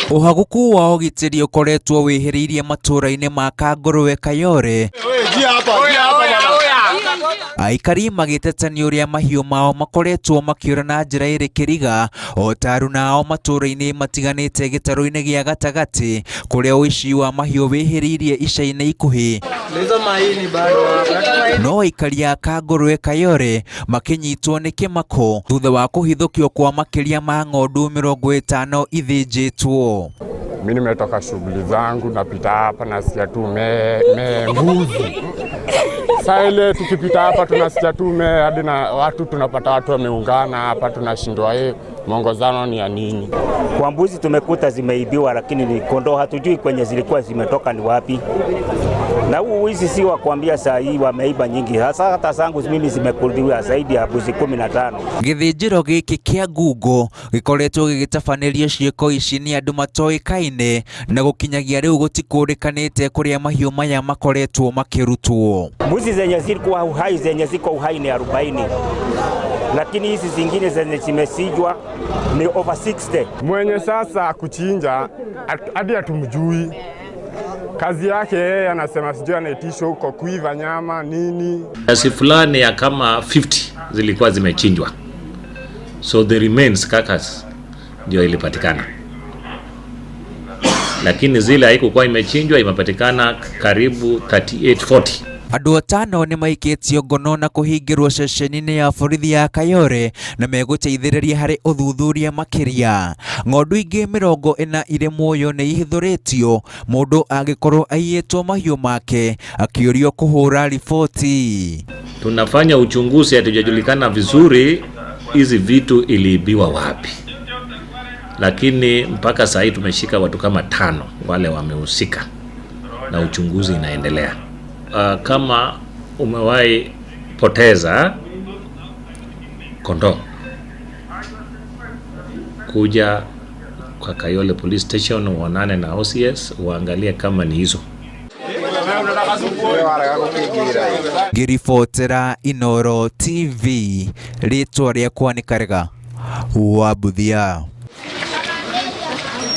Uhaguku wa ugitiri ukoretwo wihiriirie matura-ini ma Kangũrũwe Kayole, aikari magĩtetania ũrĩa mahiũ mao makoretwo makĩũra na njĩra ĩrĩ kĩriga, o ta aruna ao matũra-inĩ matiganĩte gĩtarũ-inĩ gĩa gatagatĩ kũrĩa ũici wa mahiũ wĩhĩrĩirie ica-inĩ ikuhĩ. No aikari a Kangũrũwe Kayole makĩnyitwo nĩ kĩmako thutha wa kũhithũkio kwa makĩria ma ng'ondu 50 ithĩnjĩtwo. Mimi nimetoka shughuli zangu, napita hapa nasikia tu mbuzi. Saa ile tukipita hapa tunasikia tu hadi na watu tunapata watu wameungana hapa, tunashindwa mwongozano ni ya nini. Kwa mbuzi tumekuta zimeibiwa, lakini ni kondoo hatujui kwenye zilikuwa zimetoka ni wapi. Na hizi si wa kuambia saa hii wameiba nyingi. Hata zangu mimi zimekuliwa zaidi ya mbuzi 15. Gĩthĩnjĩro gĩkĩ kĩa Ngungu gĩkoretwo gĩgĩtabanĩrio ciĩko ici nĩ andũ matoĩkaine, na gũkinyagia rĩu gũtikũrĩkanĩte kũrĩa mahiũ maya makoretwo makĩrutwo. Mbuzi zenye zilikuwa uhai, zenye ziko uhai ni 40. Lakini hizi zingine zenye zimesijwa ni over 60. Mwenye sasa kuchinja hadi hatumjui. Kazi yake yeye anasema sijui anaitisha huko kuiva nyama nini. Kiasi fulani ya kama 50 zilikuwa zimechinjwa. So the remains carcass ndio ilipatikana. Lakini zile haikuwa imechinjwa, imepatikana karibu 38-40. Andũ 5 nĩ maikĩtio ngono na kũhingĩrwo ceceni-inĩ ya borithi ya Kayole na megũteithĩrĩria harĩ ũthuthuria makĩria. Ng'ondu ingĩ 40 irĩ muoyo nĩ ihithũrĩtio, mũndũ angĩkorwo aiyĩtwo mahiũ make akĩũrio kũhũra riboti. Tunafanya uchunguzi, hatujajulikana vizuri hizi vitu iliibiwa wapi. Lakini mpaka sasa tumeshika watu kama 5 wale wamehusika na uchunguzi inaendelea. Kama umewahi poteza kondoo, kuja kwa Kayole Police Station uonane na OCS uangalie kama ni hizo. Ngĩribotera Inooro TV, rĩtwa rĩakwa nĩ Karega wa Buthia.